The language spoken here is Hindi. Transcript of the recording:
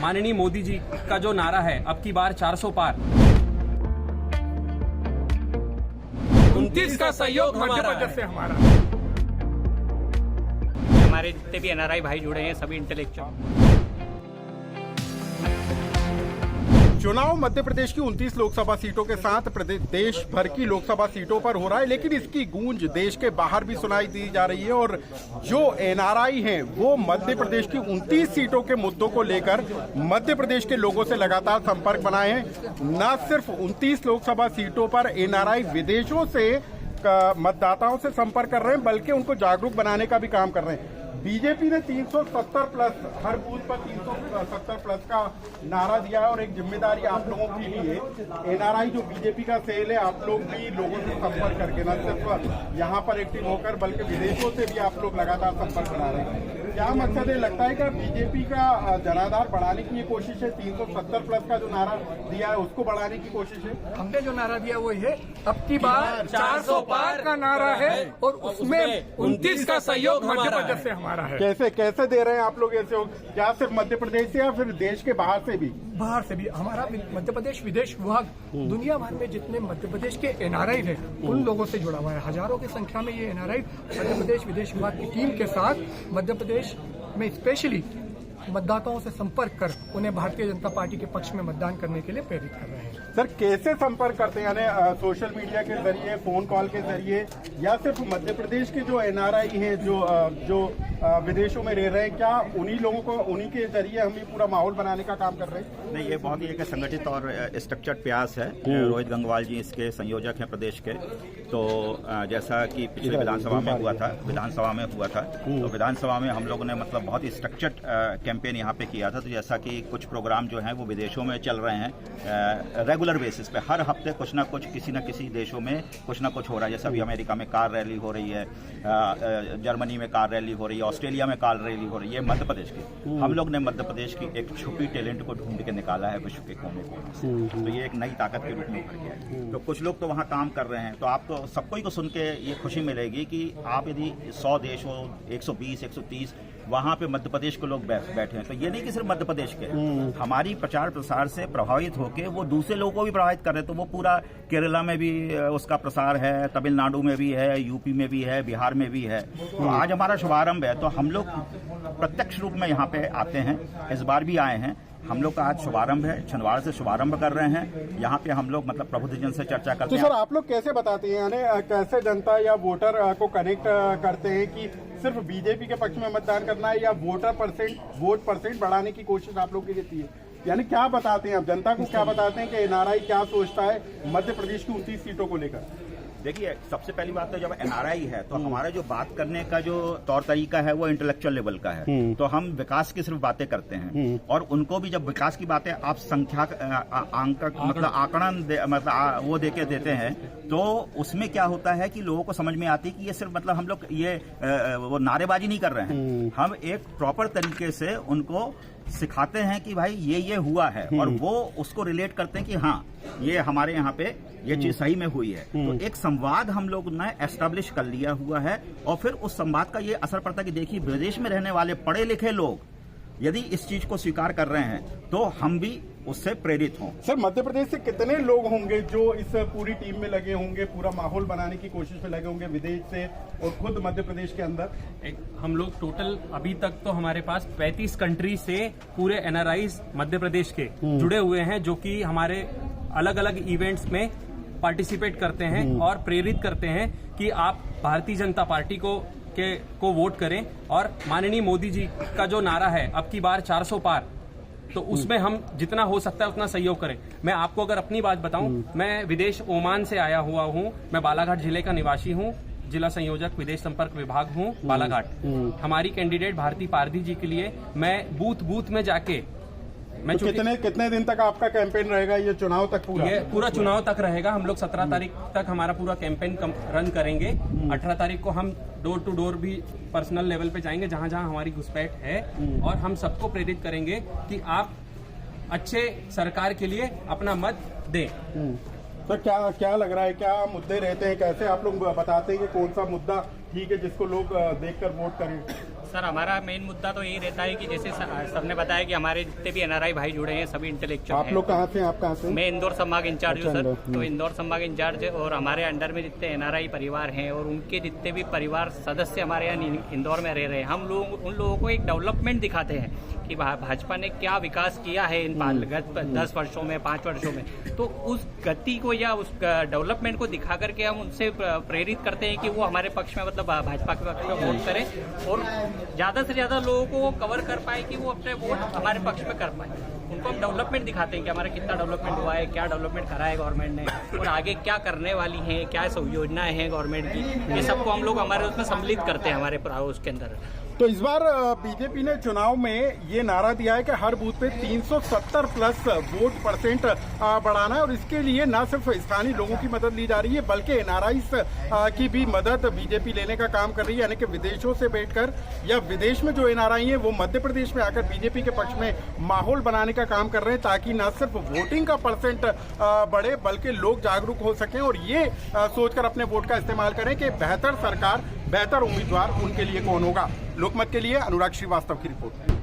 माननीय मोदी जी का जो नारा है अब की बार 400 पार, 29 का सहयोग मध्य प्रदेश से हमारा। हमारे जितने भी एनआरआई भाई जुड़े हैं सभी इंटेलेक्चुअल। चुनाव मध्य प्रदेश की 29 लोकसभा सीटों के साथ देश भर की लोकसभा सीटों पर हो रहा है, लेकिन इसकी गूंज देश के बाहर भी सुनाई दी जा रही है। और जो एनआरआई हैं वो मध्य प्रदेश की 29 सीटों के मुद्दों को लेकर मध्य प्रदेश के लोगों से लगातार संपर्क बनाए हैं। न सिर्फ 29 लोकसभा सीटों पर एनआरआई विदेशों से मतदाताओं से संपर्क कर रहे हैं, बल्कि उनको जागरूक बनाने का भी काम कर रहे हैं। बीजेपी ने 370 प्लस, हर बूथ पर 370 प्लस का नारा दिया है और एक जिम्मेदारी आप लोगों की भी है। एनआरआई जो बीजेपी का सेल है, आप लोग भी लोगों से संपर्क करके न सिर्फ यहाँ पर एक्टिव होकर बल्कि विदेशों से भी आप लोग लगातार संपर्क बना रहे हैं। क्या मकसद है? लगता है कि बीजेपी का जनाधार बढ़ाने की ये कोशिश है? 370 प्लस का जो नारा दिया है उसको बढ़ाने की कोशिश है? हमने जो नारा दिया वो ये अब की बार 400 पार का नारा है और उसमें 29 का सहयोग मध्य प्रदेश से हमारा है। कैसे दे रहे हैं आप लोग ऐसे? क्या सिर्फ मध्य प्रदेश से या फिर देश के बाहर से भी? बाहर से भी। हमारा मध्य प्रदेश विदेश विभाग दुनिया भर में जितने मध्य प्रदेश के एनआरआई हैं उन लोगों से जुड़ा हुआ है। हजारों की संख्या में ये एनआरआई मध्य प्रदेश विदेश विभाग की टीम के साथ मध्य प्रदेश में स्पेशली मतदाताओं से संपर्क कर उन्हें भारतीय जनता पार्टी के पक्ष में मतदान करने के लिए प्रेरित कर रहे हैं। सर, कैसे संपर्क करते हैं? यानी सोशल मीडिया के जरिए, फोन कॉल के जरिए, या सिर्फ मध्य प्रदेश के जो एनआरआई हैं जो विदेशों में रह रहे हैं, क्या उन्हीं लोगों को, उन्हीं के जरिए हम ये पूरा माहौल बनाने का काम कर रहे हैं? नहीं, ये बहुत ही एक संगठित और स्ट्रक्चर्ड प्रयास है। रोहित गंगवाल जी इसके संयोजक हैं प्रदेश के। तो जैसा कि पिछले विधानसभा में हुआ था, तो विधानसभा में हम लोगों ने मतलब बहुत ही स्ट्रक्चर्ड कैंपेन यहाँ पे किया था। तो जैसा कि कुछ प्रोग्राम जो हैं वो विदेशों में चल रहे हैं रेगुलर बेसिस पे, हर हफ्ते कुछ ना कुछ किसी न किसी देशों में कुछ ना कुछ हो रहा है। जैसा अभी अमेरिका में कार रैली हो रही है, जर्मनी में कार रैली हो रही है, ऑस्ट्रेलिया में कार रैली हो रही है। मध्य प्रदेश की हम लोग ने मध्य प्रदेश की एक छुपी टैलेंट को ढूंढ के निकाला है विश्व के कोने कोने। तो ये एक नई ताकत के रूप में उभर गया है। तो कुछ लोग तो वहाँ काम कर रहे हैं। तो आपको सबको ही को सुन के ये खुशी मिलेगी कि आप यदि 100 देश हो, 120, 130 वहाँ पे मध्य प्रदेश के लोग बैठे हैं। तो ये नहीं कि सिर्फ मध्य प्रदेश के, हमारी प्रचार प्रसार से प्रभावित होकर वो दूसरे लोगों को भी प्रभावित कर रहे हैं। तो वो पूरा केरला में भी उसका प्रसार है, तमिलनाडु में भी है, यूपी में भी है, बिहार में भी है। तो आज हमारा शुभारंभ है। तो हम लोग प्रत्यक्ष रूप में यहाँ पे आते हैं, इस बार भी आए हैं। हम लोग का आज शुभारंभ है, शनिवार से शुभारंभ कर रहे हैं। यहाँ पे हम लोग मतलब प्रबुद्धजन से चर्चा करते हैं। तो सर, आप लोग कैसे बताते हैं, यानी कैसे जनता या वोटर को कनेक्ट करते हैं कि सिर्फ बीजेपी के पक्ष में मतदान करना है या वोट परसेंट बढ़ाने की कोशिश आप लोग की रहती है? यानी क्या बताते हैं आप जनता को, क्या बताते हैं कि एनआरआई क्या सोचता है मध्य प्रदेश की 29 सीटों को लेकर? देखिए, सबसे पहली बात तो जब एनआरआई है तो हमारा जो बात करने का जो तौर तरीका है वो इंटेलेक्चुअल लेवल का है। तो हम विकास की सिर्फ बातें करते हैं और उनको भी जब विकास की बातें आप संख्या मतलब आंकड़न मतलब वो देके देते हैं तो उसमें क्या होता है कि लोगों को समझ में आती है कि ये सिर्फ मतलब हम लोग ये वो नारेबाजी नहीं कर रहे हैं। हम एक प्रॉपर तरीके से उनको सिखाते हैं कि भाई ये हुआ है और वो उसको रिलेट करते हैं कि हाँ ये हमारे यहाँ पे ये चीज सही में हुई है। तो एक संवाद हम लोग ने एस्टेब्लिश कर लिया हुआ है और फिर उस संवाद का ये असर पड़ता है कि देखिए विदेश में रहने वाले पढ़े लिखे लोग यदि इस चीज को स्वीकार कर रहे हैं तो हम भी उससे प्रेरित हों। सर, मध्य प्रदेश से कितने लोग होंगे जो इस पूरी टीम में लगे होंगे, पूरा माहौल बनाने की कोशिश में लगे होंगे विदेश से और खुद मध्य प्रदेश के अंदर? हम लोग टोटल अभी तक तो हमारे पास 35 कंट्री से पूरे एनआरआईज मध्य प्रदेश के जुड़े हुए हैं, जो कि हमारे अलग अलग इवेंट्स में पार्टिसिपेट करते हैं और प्रेरित करते हैं कि आप भारतीय जनता पार्टी को वोट करें और माननीय मोदी जी का जो नारा है अब की बार 400 पार, तो उसमें हम जितना हो सकता है उतना सहयोग करें। मैं आपको अगर अपनी बात बताऊं, मैं विदेश ओमान से आया हुआ हूं। मैं बालाघाट जिले का निवासी हूं, जिला संयोजक विदेश संपर्क विभाग हूं बालाघाट। हमारी कैंडिडेट भारती पारधी जी के लिए मैं बूथ में जाके तो कितने दिन तक आपका कैंपेन रहेगा? ये चुनाव तक पूरा चुनाव तक रहेगा। हम लोग 17 तारीख तक हमारा पूरा कैंपेन रन करेंगे। 18 तारीख को हम डोर टू डोर भी पर्सनल लेवल पे जाएंगे जहां जहां हमारी घुसपैठ है और हम सबको प्रेरित करेंगे कि आप अच्छे सरकार के लिए अपना मत दें। तो क्या लग रहा है, क्या मुद्दे रहते हैं, कैसे आप लोग बताते हैं कि कौन सा मुद्दा ठीक है जिसको लोग देखकर वोट करें? सर हमारा मेन मुद्दा तो यही रहता है कि जैसे सबने बताया कि हमारे जितने भी एनआरआई भाई जुड़े हैं सभी इंटेलेक्चुअल आप लोग कहाँ से हैं? आप कहाँ से? मैं इंदौर संभाग इंचार्ज हूँ अच्छा, सर। तो इंदौर संभाग इंचार्ज और हमारे अंडर में जितने एनआरआई परिवार हैं और उनके जितने भी परिवार सदस्य हमारे यहाँ इंदौर में रह रहे हैं, हम लोग उन लोगों को एक डेवलपमेंट दिखाते हैं कि भाजपा ने क्या विकास किया है इन गत 10 वर्षों में 5 वर्षों में। तो उस गति को या उस डेवलपमेंट को दिखा करके हम उनसे प्रेरित करते हैं कि वो हमारे पक्ष में मतलब भाजपा के पक्ष में वोट करें और ज्यादा से ज्यादा लोगों को वो कवर कर पाए कि वो अपने वोट हमारे पक्ष में कर पाए। उनको हम डेवलपमेंट दिखाते हैं कि हमारा कितना डेवलपमेंट हुआ है, क्या डेवलपमेंट करा है गवर्नमेंट ने और आगे क्या करने वाली हैं, क्या योजनाएं हैं गवर्नमेंट की, ये सबको हम लोग हमारे उसमें सम्मिलित करते हैं हमारे उसके अंदर। तो इस बार बीजेपी ने चुनाव में ये नारा दिया है कि हर बूथ पे 370 प्लस वोट परसेंट बढ़ाना है और इसके लिए न सिर्फ स्थानीय लोगों की मदद ली जा रही है बल्कि एनआरआईज की भी मदद बीजेपी लेने का काम कर रही है, यानी कि विदेशों से बैठकर या विदेश में जो एनआरआई हैं वो मध्य प्रदेश में आकर बीजेपी के पक्ष में माहौल बनाने का काम कर रहे हैं ताकि न सिर्फ वोटिंग का परसेंट बढ़े बल्कि लोग जागरूक हो सकें और ये सोचकर अपने वोट का इस्तेमाल करें कि बेहतर सरकार, बेहतर उम्मीदवार उनके लिए कौन होगा। लोकमत के लिए अनुराग श्रीवास्तव की रिपोर्ट।